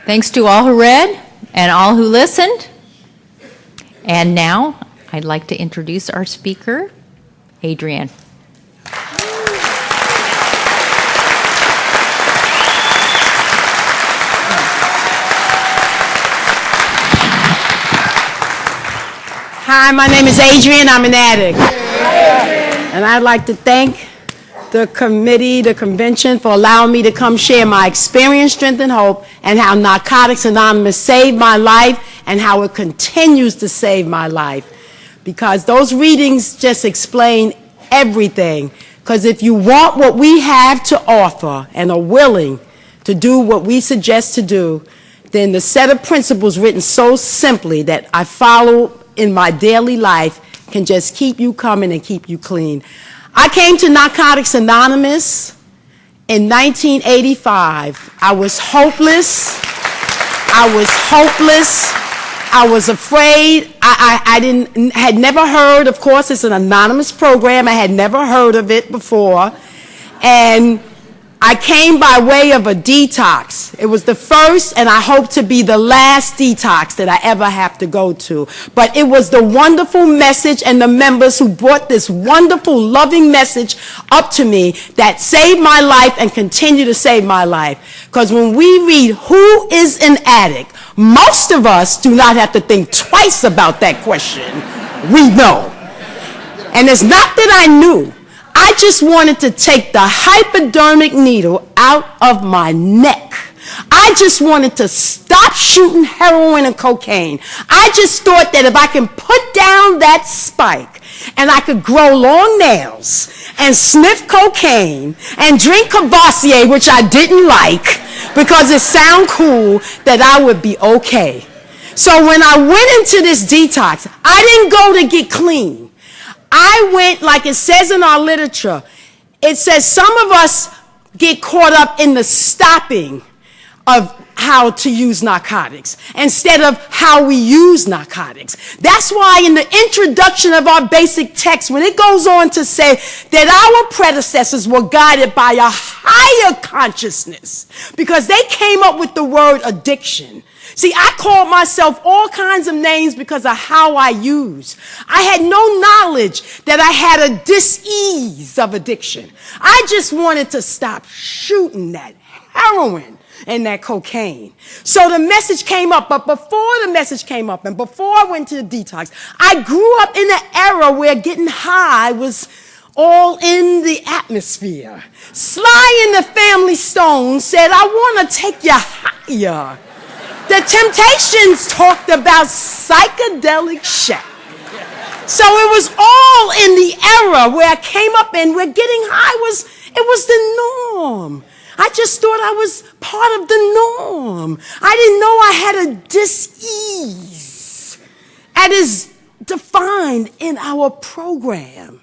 Thanks to all who read and all who listened. And now I'd like to introduce our speaker, Adrianne. Hi, my name is Adrianne. I'm an addict. And I'd like to thank the committee, the convention, for allowing me to come share my experience, strength, and hope, and how Narcotics Anonymous saved my life and how it continues to save my life. Because those readings just explain everything. Because if you want what we have to offer and are willing to do what we suggest to do, then the set of principles written so simply that I follow in my daily life can just keep you coming and keep you clean. I came to Narcotics Anonymous in 1985. I was hopeless. I was afraid. I had never heard, of course, it's an anonymous program. I had never heard of it before. And I came by way of a detox. It was the first, and I hope to be the last detox that I ever have to go to. But it was the wonderful message and the members who brought this wonderful, loving message up to me that saved my life and continue to save my life. Because when we read who is an addict, most of us do not have to think twice about that question. We know. And it's not that I knew. I just wanted to take the hypodermic needle out of my neck. I just wanted to stop shooting heroin and cocaine. I just thought that if I can put down that spike and I could grow long nails and sniff cocaine and drink Cavassier, which I didn't like because it sounded cool, that I would be okay. So when I went into this detox, I didn't go to get clean. I went, like it says in our literature, it says some of us get caught up in the stopping of how to use narcotics instead of how we use narcotics. That's why in the introduction of our basic text, when it goes on to say that our predecessors were guided by a higher consciousness because they came up with the word addiction. See, I called myself all kinds of names because of how I use. I had no knowledge that I had a dis-ease of addiction. I just wanted to stop shooting that heroin and that cocaine. So the message came up, but before the message came up and before I went to the detox, I grew up in an era where getting high was all in the atmosphere. Sly and the Family Stone said, I want to take you higher. The Temptations talked about psychedelic shack. So it was all in the era where I came up in, where getting high was the norm. I just thought I was part of the norm. I didn't know I had a dis-ease as is defined in our program.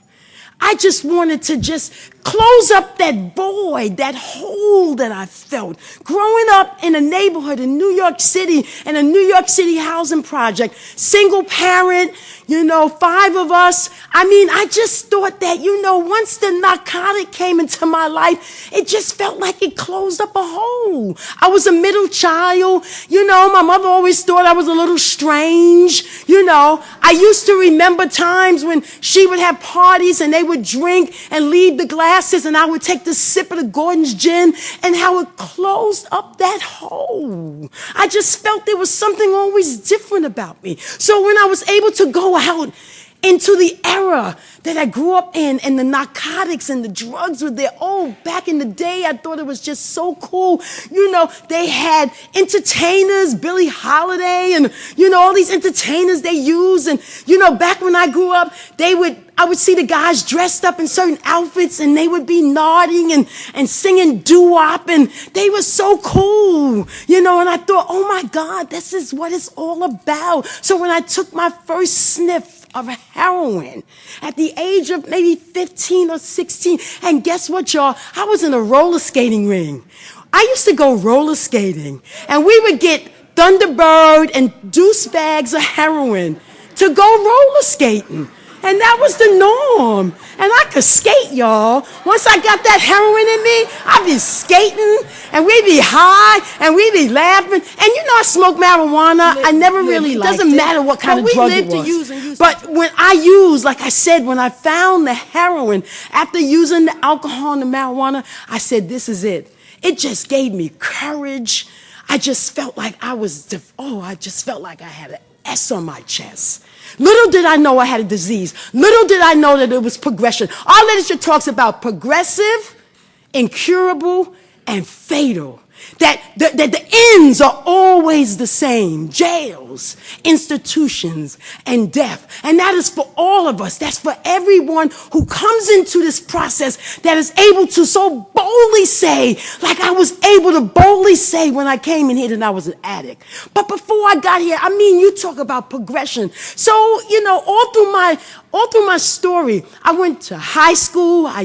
I just wanted to just close up that void, that hole that I felt. Growing up in a neighborhood in New York City, in a New York City housing project, single parent, 5 of us. I just thought that, once the narcotic came into my life, it just felt like it closed up a hole. I was a middle child. My mother always thought I was a little strange. I used to remember times when she would have parties and they would drink and leave the glasses and I would take the sip of the Gordon's gin and how it closed up that hole. I just felt there was something always different about me. So when I was able to go out into the era that I grew up in, and the narcotics and the drugs were there. Oh, back in the day, I thought it was just so cool. They had entertainers, Billie Holiday, and, all these entertainers they use. And, back when I grew up, I would see the guys dressed up in certain outfits, and they would be nodding and singing doo-wop, and they were so cool, and I thought, oh my God, this is what it's all about. So when I took my first sniff of heroin at the age of maybe 15 or 16. And guess what, y'all? I was in a roller skating ring. I used to go roller skating, and we would get Thunderbird and deuce bags of heroin to go roller skating. And that was the norm. And I could skate, y'all. Once I got that heroin in me, I'd be skating, and we'd be high, and we'd be laughing. And you know I smoked marijuana. I never really liked it. It doesn't matter what kind of drug it was. To use and use. But when I used, like I said, when I found the heroin, after using the alcohol and the marijuana, I said, this is it. It just gave me courage. I just felt like I just felt like I had an S on my chest. Little did I know I had a disease. Little did I know that it was progression. Our literature talks about progressive, incurable, and fatal. That the ends are always the same. Jails, institutions, and death. And that is for all of us. That's for everyone who comes into this process that is able to so boldly say, like I was able to boldly say when I came in here that I was an addict. But before I got here, I mean, you talk about progression. So, you know, all through my story, I went to high school, I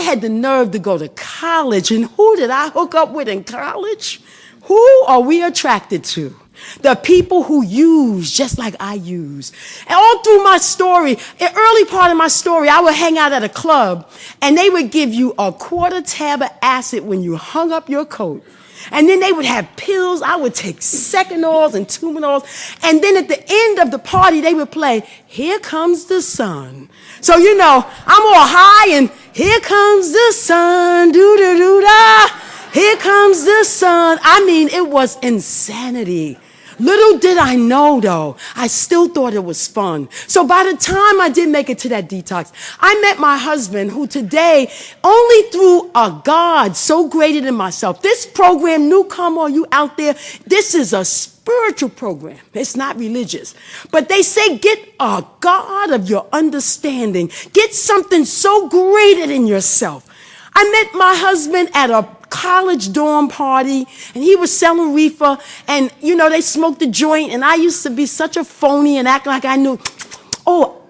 had the nerve to go to college. And who did I hook up with in college? Who are we attracted to? The people who use just like I use. And all through my story, the early part of my story, I would hang out at a club and they would give you a quarter tab of acid when you hung up your coat. And then they would have pills. I would take Secanols and Tumanols. And then at the end of the party, they would play, Here Comes the Sun. So, you know, I'm all high and here comes the sun, doo-da-doo-da. Here comes the sun. I mean, it was insanity. Little did I know, though, I still thought it was fun. So by the time I did make it to that detox, I met my husband, who today, only through a God so greater than myself, this program, newcomer, you out there, this is a spiritual program. It's not religious. But they say get a God of your understanding. Get something so greater than yourself. I met my husband at a college dorm party, and he was selling reefer, and, you know, they smoked the joint, and I used to be such a phony and act like I knew,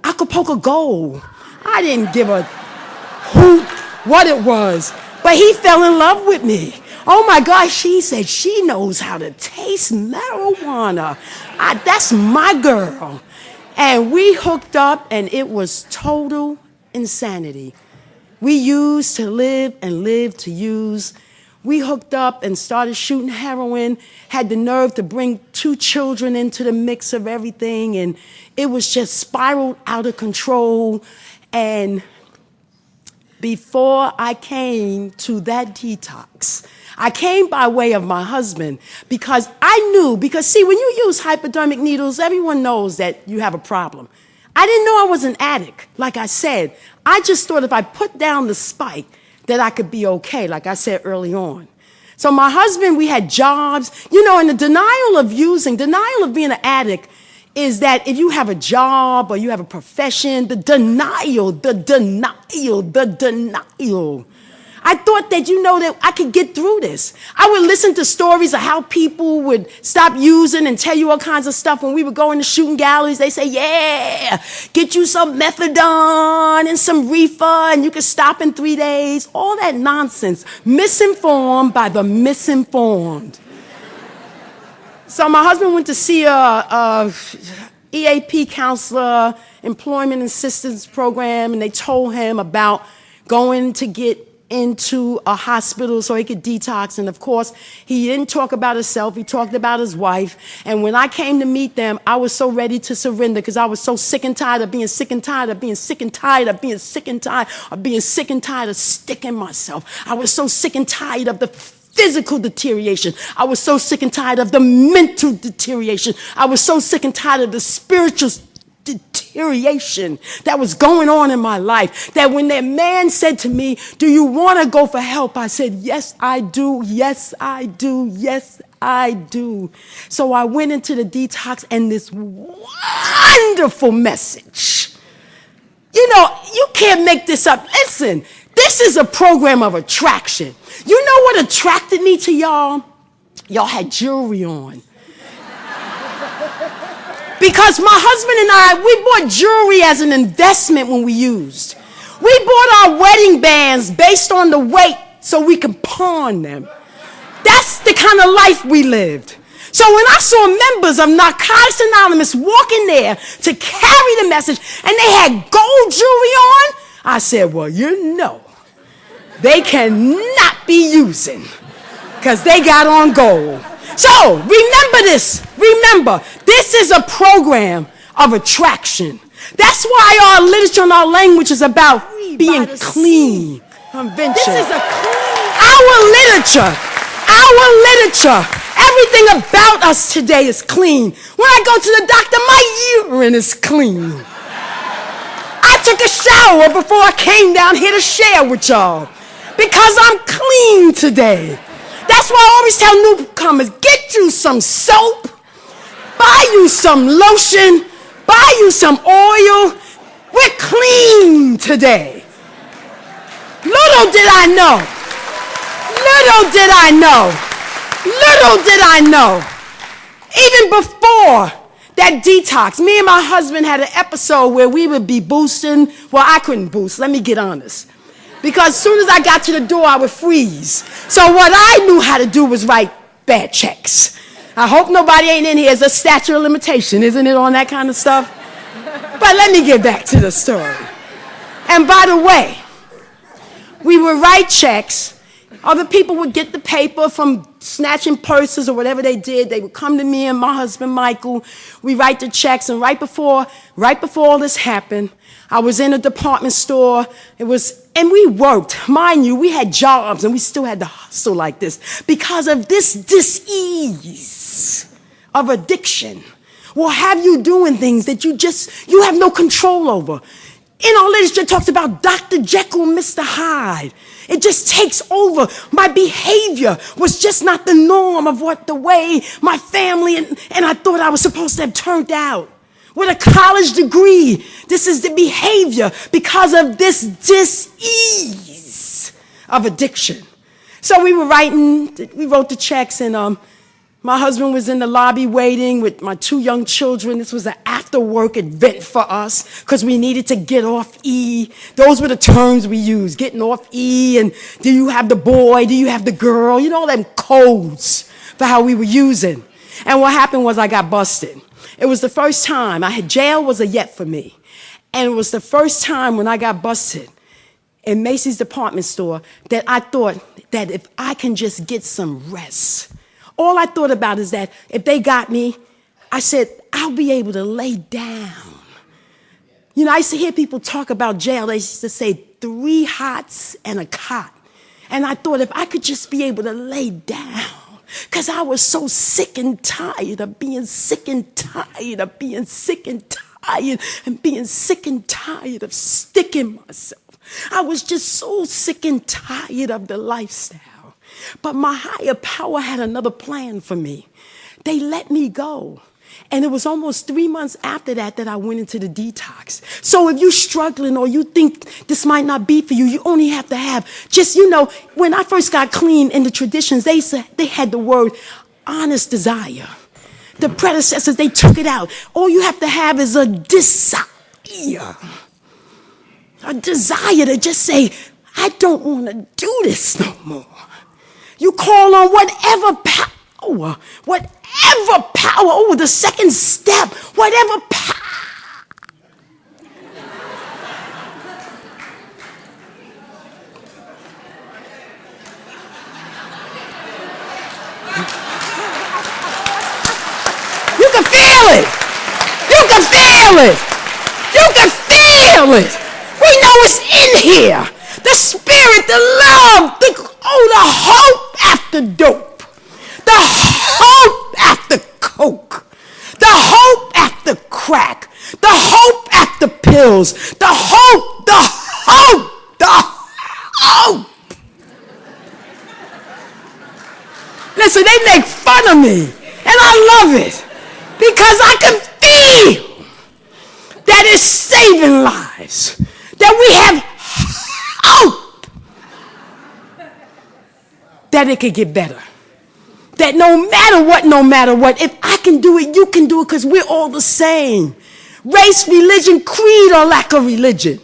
Acapulco Gold. I didn't give a hoot what it was, but he fell in love with me. Oh, my gosh, she said she knows how to taste marijuana. That's my girl. And we hooked up, and it was total insanity. We used to live and live to use. We hooked up and started shooting heroin, had the nerve to bring 2 children into the mix of everything, and it was just spiraled out of control. And before I came to that detox, I came by way of my husband because see, when you use hypodermic needles, everyone knows that you have a problem. I didn't know I was an addict, like I said. I just thought if I put down the spike, that I could be okay, like I said early on. So my husband, we had jobs. You know, and the denial of being an addict is that if you have a job or you have a profession, the denial. I thought that, you know, that I could get through this. I would listen to stories of how people would stop using and tell you all kinds of stuff. When we would go into shooting galleries, they say, yeah, get you some methadone and some reefer and you can stop in 3 days. All that nonsense. Misinformed by the misinformed. So my husband went to see a EAP counselor, employment assistance program, and they told him about going to get into a hospital so he could detox. And of course, he didn't talk about himself. He talked about his wife. And when I came to meet them, I was so ready to surrender because I was so sick and tired of being sick and tired of being sick and tired of being sick and tired of being sick and tired of sticking myself. I was so sick and tired of the physical deterioration. I was so sick and tired of the mental deterioration. I was so sick and tired of the spiritual deterioration that was going on in my life, that when that man said to me, do you want to go for help? I said, yes, I do. Yes, I do. Yes, I do. So I went into the detox, and this wonderful message. You know, you can't make this up. Listen, this is a program of attraction. You know what attracted me to y'all? Y'all had jewelry on. Because my husband and I, we bought jewelry as an investment when we used. We bought our wedding bands based on the weight so we could pawn them. That's the kind of life we lived. So when I saw members of Narcotics Anonymous walk in there to carry the message and they had gold jewelry on, I said, well, you know, they cannot be using because they got on gold. So remember this. Remember, this is a program of attraction. That's why our literature and our language is about being clean. This is a clean. Our literature, everything about us today is clean. When I go to the doctor, my urine is clean. I took a shower before I came down here to share with y'all because I'm clean today. That's why I always tell newcomers, get you some soap, buy you some lotion, buy you some oil. We're clean today. Little did I know. Little did I know. Little did I know. Even before that detox, me and my husband had an episode where we would be boosting. Well, I couldn't boost. Let me get honest. Because as soon as I got to the door, I would freeze. So what I knew how to do was write bad checks. I hope nobody ain't in here. It's a statute of limitation, isn't it, on that kind of stuff? But let me get back to the story. And by the way, we would write checks. Other people would get the paper from snatching purses or whatever they did. They would come to me and my husband, Michael. We write the checks. And right before all this happened, I was in a department store. And we worked. Mind you, we had jobs and we still had to hustle like this because of this dis-ease of addiction will have you doing things that you have no control over. In our literature, it talks about Dr. Jekyll and Mr. Hyde. It just takes over. My behavior was just not the norm of the way my family and I thought I was supposed to have turned out. With a college degree, this is the behavior because of this dis-ease of addiction. So we wrote the checks, and my husband was in the lobby waiting with my 2 young children. This was an after-work event for us because we needed to get off E. Those were the terms we used, getting off E, and do you have the boy, do you have the girl? You know, all them codes for how we were using. And what happened was I got busted. It was the first time. Jail was a yet for me. And it was the first time when I got busted in Macy's department store that I thought that if I can just get some rest. All I thought about is that if they got me, I said, I'll be able to lay down. You know, I used to hear people talk about jail. They used to say 3 hots and a cot. And I thought if I could just be able to lay down, because I was so sick and tired of being sick and tired of being sick and tired and being sick and tired of sticking myself. I was just so sick and tired of the lifestyle. But my higher power had another plan for me. They let me go. And it was almost 3 months after that I went into the detox. So if you're struggling or you think this might not be for you, you only have to have just, when I first got clean in the traditions, they had the word honest desire. The predecessors, they took it out. All you have to have is a desire. A desire to just say, I don't want to do this no more. You call on whatever power, the second step, whatever power. You can feel it. You can feel it. You can feel it. We know it's in here. The spirit, the love, the hope after dope. The hope after coke. The hope after crack. The hope after pills. The hope. Listen, they make fun of me. And I love it. Because I can feel that it's saving lives. That we have hope. That it could get better. That no matter what, if I can do it, you can do it because we're all the same. Race, religion, creed, or lack of religion.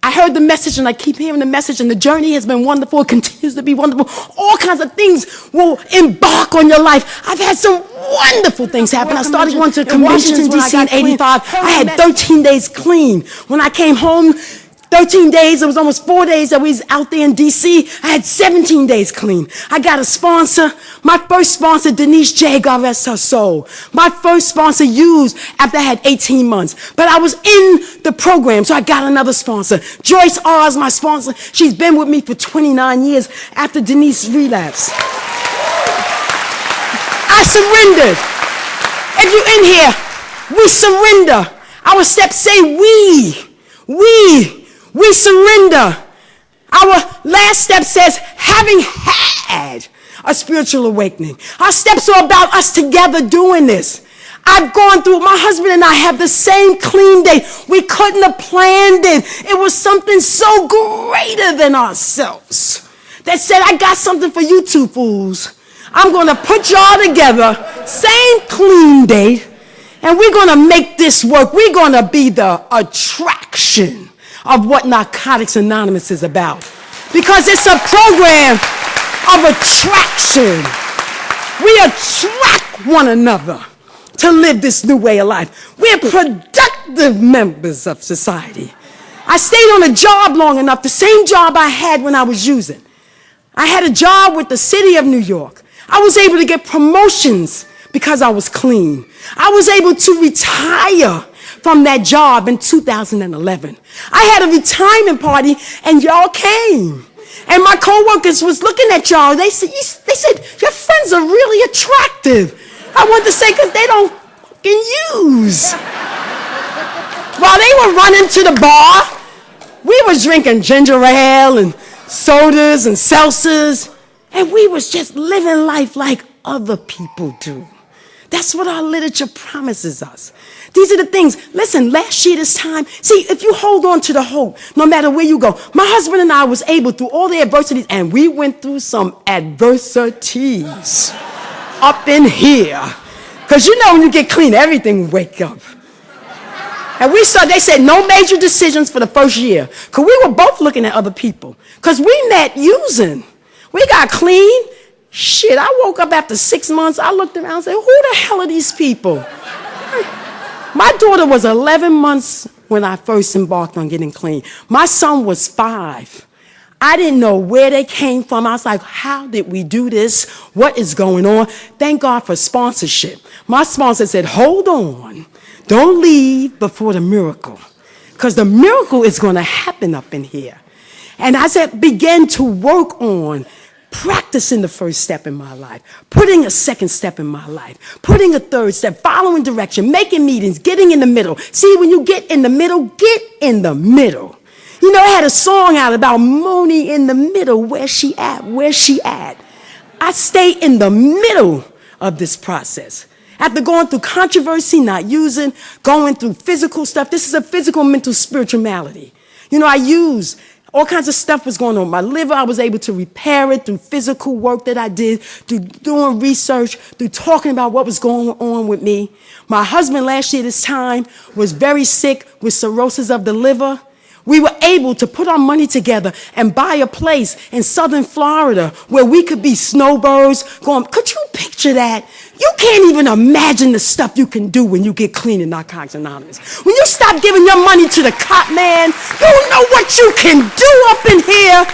I heard the message and I keep hearing the message, and the journey has been wonderful. It continues to be wonderful. All kinds of things will embark on your life. I've had some wonderful things happen. I started going to Washington, D.C. in 85. I had 13 days clean. When I came home, 13 days, it was almost 4 days that we was out there in D.C. I had 17 days clean. I got a sponsor. My first sponsor, Denise J., God rest her soul. My first sponsor used after I had 18 months. But I was in the program, so I got another sponsor. Joyce R. is my sponsor. She's been with me for 29 years after Denise relapsed. I surrendered. If you're in here, we surrender. Our steps say we surrender. Our last step says, having had a spiritual awakening. Our steps are about us together doing this. I've gone through, my husband and I have the same clean day. We couldn't have planned it. It was something so greater than ourselves that said, I got something for you two fools. I'm going to put y'all together, same clean date, and we're going to make this work. We're going to be the attraction of what Narcotics Anonymous is about. Because it's a program of attraction. We attract one another to live this new way of life. We're productive members of society. I stayed on a job long enough, the same job I had when I was using. I had a job with the city of New York. I was able to get promotions because I was clean. I was able to retire from that job in 2011. I had a retirement party and y'all came. And my coworkers was looking at y'all. They said, your friends are really attractive. I wanted to say, because they don't fucking use. While they were running to the bar, we was drinking ginger ale and sodas and seltzers. And we was just living life like other people do. That's what our literature promises us. These are the things. Listen, last year this time, see, if you hold on to the hope, no matter where you go. My husband and I was able through all the adversities, and we went through some adversities up in here. Because you know when you get clean, everything will wake up. And they said no major decisions for the first year. Because we were both looking at other people. Because we met using. We got clean. Shit, I woke up after 6 months. I looked around and said, who the hell are these people? My daughter was 11 months when I first embarked on getting clean. My son was 5. I didn't know where they came from. I was like, how did we do this? What is going on? Thank God for sponsorship. My sponsor said, hold on. Don't leave before the miracle. Because the miracle is going to happen up in here. And as I began to work on practicing the first step in my life, putting a second step in my life, putting a third step, following direction, making meetings, getting in the middle. See, when you get in the middle, get in the middle. You know, I had a song out about Moni in the middle. Where's she at? Where's she at? I stay in the middle of this process. After going through controversy, not using, going through physical stuff, this is a physical, mental, spiritual malady. You know, I use all kinds of stuff was going on. My liver, I was able to repair it through physical work that I did, through doing research, through talking about what was going on with me. My husband last year this time was very sick with cirrhosis of the liver. We were able to put our money together and buy a place in southern Florida where we could be snowbirds going. Could you picture that? You can't even imagine the stuff you can do when you get clean in Narcotics Anonymous. When you stop giving your money to the cop man, you don't know what you can do up in here.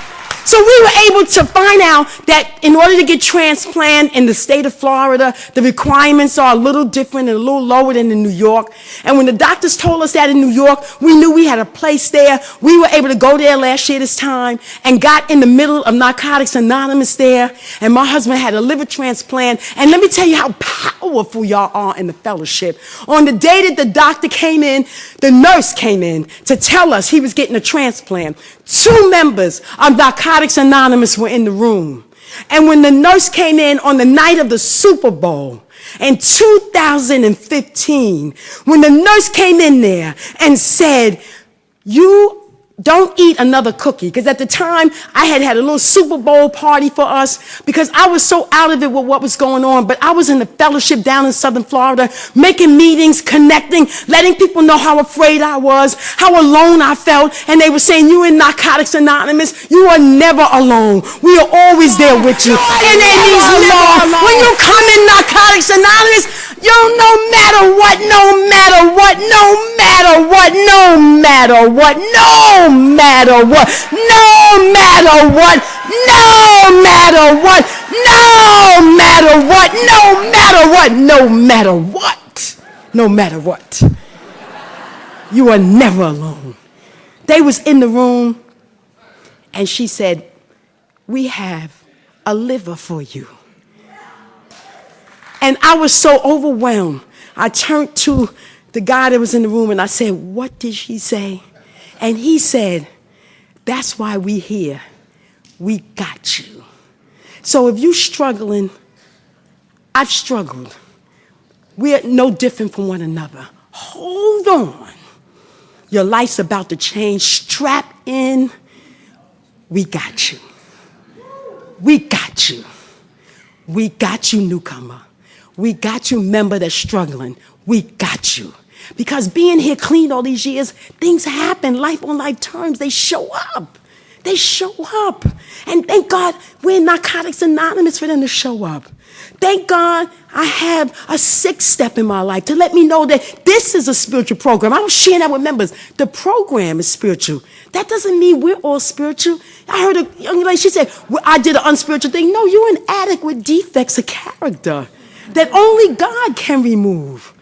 So we were able to find out that in order to get transplant in the state of Florida, the requirements are a little different and a little lower than in New York. And when the doctors told us that in New York, we knew we had a place there. We were able to go there last year this time and got in the middle of Narcotics Anonymous there. And my husband had a liver transplant. And let me tell you how powerful y'all are in the fellowship. On the day that the doctor came in, the nurse came in to tell us he was getting a transplant. 2 members of Narcotics Anonymous were in the room. And when the nurse came in on the night of the Super Bowl in 2015, when the nurse came in there and said, you don't eat another cookie. Because at the time, I had a little Super Bowl party for us because I was so out of it with what was going on. But I was in the fellowship down in Southern Florida, making meetings, connecting, letting people know how afraid I was, how alone I felt. And they were saying, you in Narcotics Anonymous, you are never alone. We are always there with you. And in these laws, when you come in Narcotics Anonymous, you no matter what, no matter what, no matter what, no matter what, no matter what, no matter what, no matter what, no matter what, no matter what, no matter what, no matter what, you are never alone. They was in the room and she said, we have a liver for you. And I was so overwhelmed. I turned to the guy that was in the room and I said, what did she say? And he said, that's why we here. We got you. So if you're struggling, I've struggled. We're no different from one another. Hold on. Your life's about to change. Strap in. We got you. We got you. We got you, newcomer. We got you, member that's struggling. We got you. Because being here clean all these years, things happen, life on life terms, they show up. They show up. And thank God we're in Narcotics Anonymous for them to show up. Thank God I have a 6th step in my life to let me know that this is a spiritual program. I was sharing that with members. The program is spiritual. That doesn't mean we're all spiritual. I heard a young lady, she said, well, I did an unspiritual thing. No, you're an addict with defects of character that only God can remove.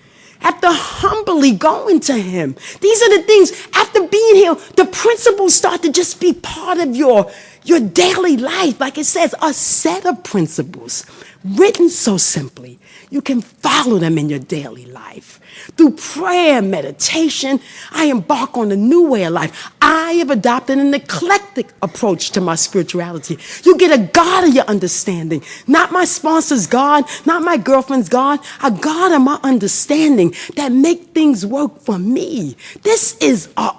After humbly going to him. These are the things, after being here, the principles start to just be part of your daily life. Like it says, a set of principles written so simply. You can follow them in your daily life. Through prayer and meditation, I embark on a new way of life. I have adopted an eclectic approach to my spirituality. You get a God of your understanding. Not my sponsor's God, not my girlfriend's God, a God of my understanding that make things work for me. This is an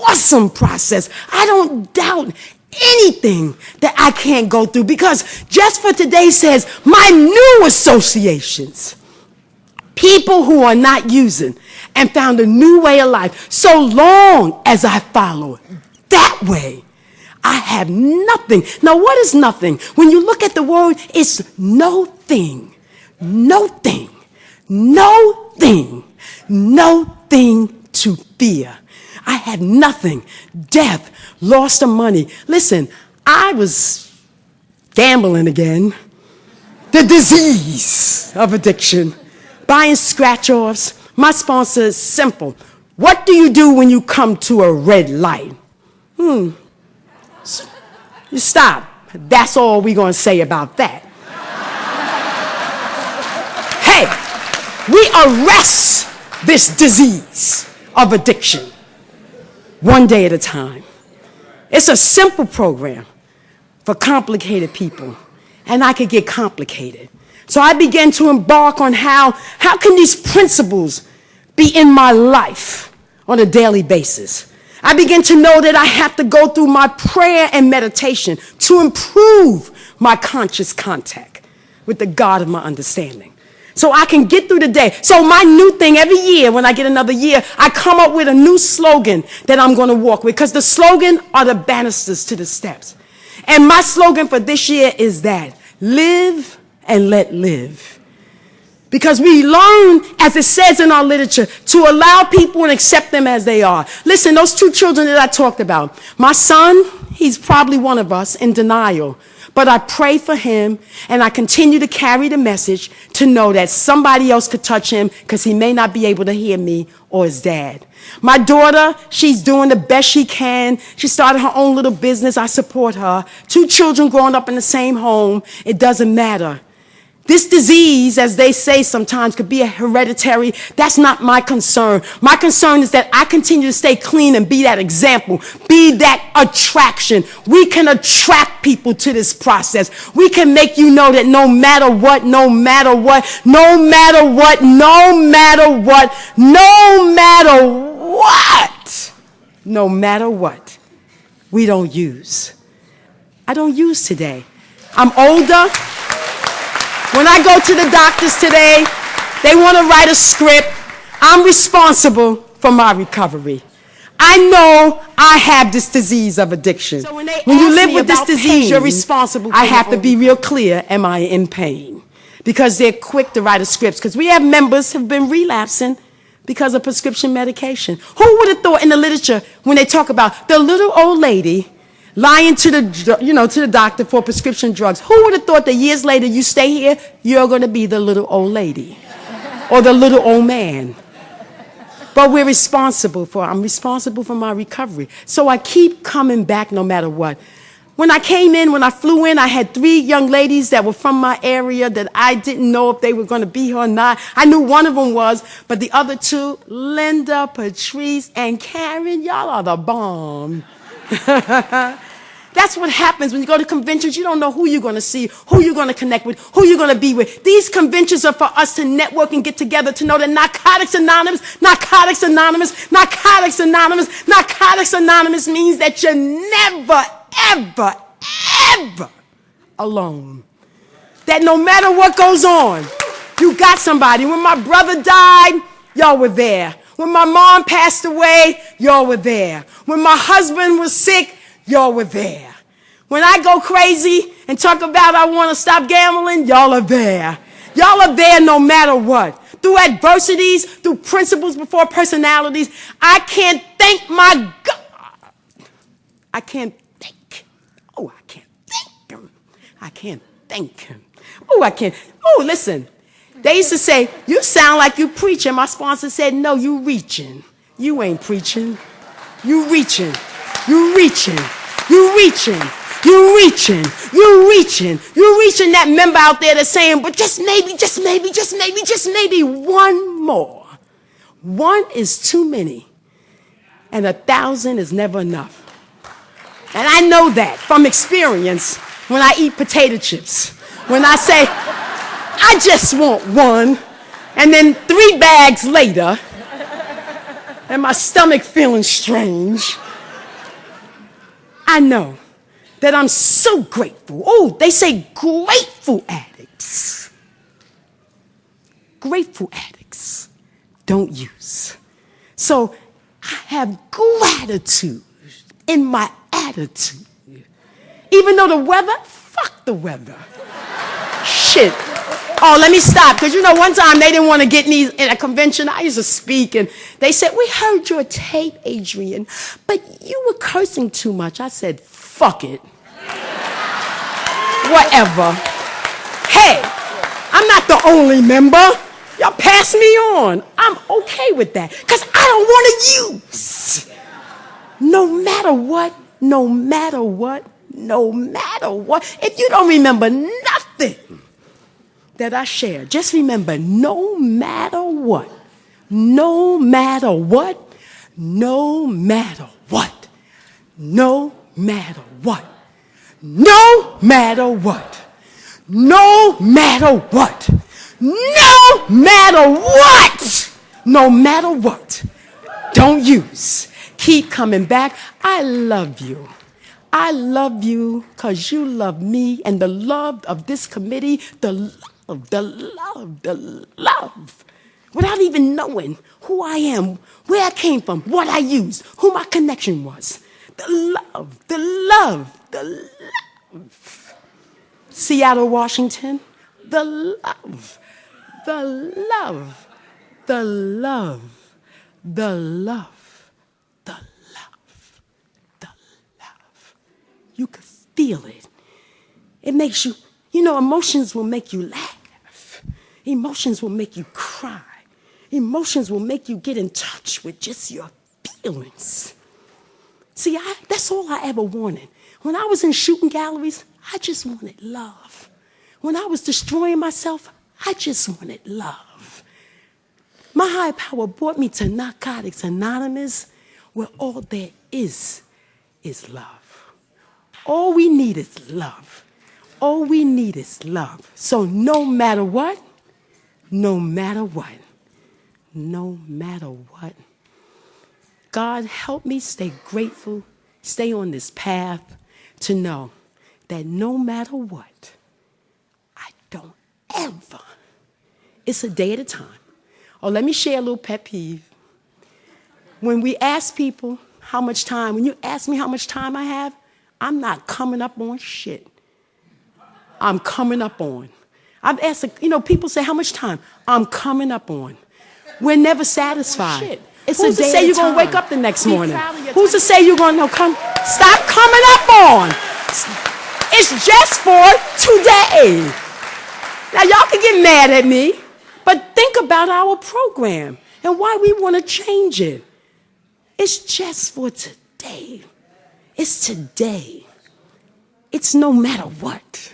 awesome process. I don't doubt anything that I can't go through because just for today says my new associations. People who are not using and found a new way of life. So long as I follow that way, I have nothing. Now, what is nothing? When you look at the word, it's no thing, no thing, no thing, no thing to fear. I have nothing. Death, loss of money. Listen, I was gambling again. The disease of addiction. Buying scratch-offs. My sponsor is simple. What do you do when you come to a red light? You stop. That's all we're going to say about that. Hey, we arrest this disease of addiction one day at a time. It's a simple program for complicated people, and I could get complicated. So I began to embark on how can these principles be in my life on a daily basis. I began to know that I have to go through my prayer and meditation to improve my conscious contact with the God of my understanding. So I can get through the day. So my new thing every year, when I get another year, I come up with a new slogan that I'm going to walk with. Because the slogan are the banisters to the steps. And my slogan for this year is that, live and let live. Because we learn, as it says in our literature, to allow people and accept them as they are. Listen, those 2 children that I talked about, my son, he's probably one of us in denial. But I pray for him, and I continue to carry the message to know that somebody else could touch him because he may not be able to hear me or his dad. My daughter, she's doing the best she can. She started her own little business. I support her. 2 children growing up in the same home. It doesn't matter. This disease, as they say sometimes, could be a hereditary. That's not my concern. My concern is that I continue to stay clean and be that example, be that attraction. We can attract people to this process. We can make you know that no matter what, no matter what, no matter what, no matter what, no matter what, no matter what, we don't use. I don't use today. I'm older. When I go to the doctors today, they want to write a script. I'm responsible for my recovery. I know I have this disease of addiction. So when you live with this disease, you're responsible. I have to be real clear, am I in pain? Because they're quick to write a script. Because we have members who have been relapsing because of prescription medication. Who would have thought in the literature when they talk about the little old lady lying to the doctor for prescription drugs, who would have thought that years later you stay here, you're going to be the little old lady or the little old man? But I'm responsible for my recovery. So I keep coming back no matter what. When I flew in, I had 3 young ladies that were from my area that I didn't know if they were going to be here or not. I knew one of them was, but the other 2, Linda, Patrice, and Karen, y'all are the bomb. That's what happens when you go to conventions. You don't know who you're going to see, who you're going to connect with, who you're going to be with. These conventions are for us to network and get together to know that Narcotics Anonymous, Narcotics Anonymous, Narcotics Anonymous, Narcotics Anonymous means that you're never, ever, ever alone. That no matter what goes on, you got somebody. When my brother died, y'all were there. When my mom passed away, y'all were there. When my husband was sick, y'all were there. When I go crazy and talk about I want to stop gambling, y'all are there. Y'all are there no matter what. Through adversities, through principles before personalities, I can't thank my God. I can't thank him. I can't thank him. Listen. They used to say, you sound like you preaching. My sponsor said, no, you reaching. You ain't preaching. You reaching. You reaching. You reaching. You reaching. You reaching. You reaching that member out there that's saying, but just maybe, just maybe, just maybe, just maybe one more. One is too many. And 1,000 is never enough. And I know that from experience when I eat potato chips. When I say, I just want one, and then 3 bags later, and my stomach feeling strange, I know that I'm so grateful. Oh, they say grateful addicts. Grateful addicts don't use. So I have gratitude in my attitude. Even though the weather, fuck the weather. Shit. Oh, let me stop, because one time they didn't want to get me in a convention. I used to speak, and they said, we heard your tape, Adrianne, but you were cursing too much. I said, fuck it. Whatever. Hey, I'm not the only member. Y'all pass me on. I'm okay with that, because I don't want to use. No matter what, no matter what, no matter what. If you don't remember nothing that I share, just remember, no matter what, no matter what, no matter what, no matter what, no matter what, no matter what, no matter what, no matter what, don't use. Keep coming back. I love you. I love you because you love me, and the love of this committee, the love, without even knowing who I am, where I came from, what I used, who my connection was. The love. Seattle, Washington, the love. You can feel it. It makes you, emotions will make you laugh. Emotions will make you cry. Emotions will make you get in touch with just your feelings. See, that's all I ever wanted. When I was in shooting galleries, I just wanted love. When I was destroying myself, I just wanted love. My higher power brought me to Narcotics Anonymous, where all there is love. All we need is love. All we need is love. So no matter what, no matter what, no matter what, God help me stay grateful, stay on this path to know that no matter what, I don't ever, it's a day at a time. Oh, let me share a little pet peeve. When we ask people how much time, when you ask me how much time I have, I'm not coming up on shit. I'm coming up on. I've asked, people say, how much time? I'm coming up on. We're never satisfied. Shit. It's Who's to say you're going to wake up the next morning? Who's to say you're going to come? Stop coming up on. It's just for today. Now, y'all can get mad at me, but think about our program and why we want to change it. It's just for today. It's today. It's no matter what.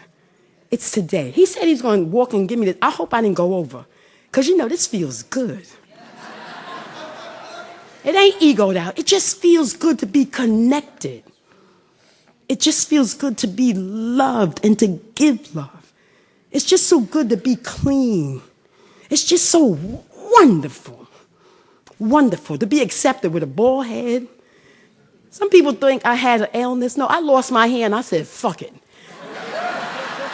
It's today. He said he's going to walk and give me this. I hope I didn't go over. Because, this feels good. It ain't egoed out. It just feels good to be connected. It just feels good to be loved and to give love. It's just so good to be clean. It's just so wonderful. Wonderful to be accepted with a bald head. Some people think I had an illness. No, I lost my hair and I said, fuck it.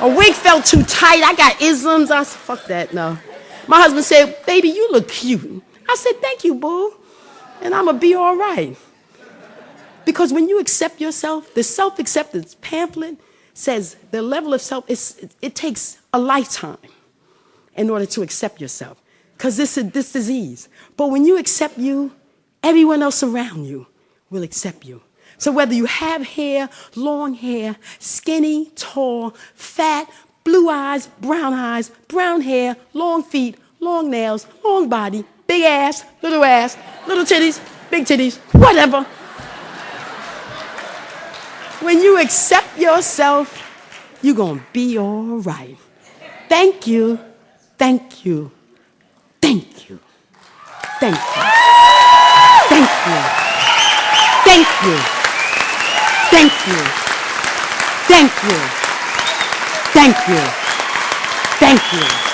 A wig felt too tight. I got isms. I said, fuck that, no. My husband said, baby, you look cute. I said, thank you, boo. And I'm going to be all right. Because when you accept yourself, the self-acceptance pamphlet says the level of self, it takes a lifetime in order to accept yourself. Because this disease. But when you accept you, everyone else around you will accept you. So whether you have hair, long hair, skinny, tall, fat, blue eyes, brown hair, long feet, long nails, long body, big ass, little titties, big titties, whatever. When you accept yourself, you're going to be all right. Thank you, thank you, thank you, thank you, thank you, thank you, thank you, thank you, thank you, thank you.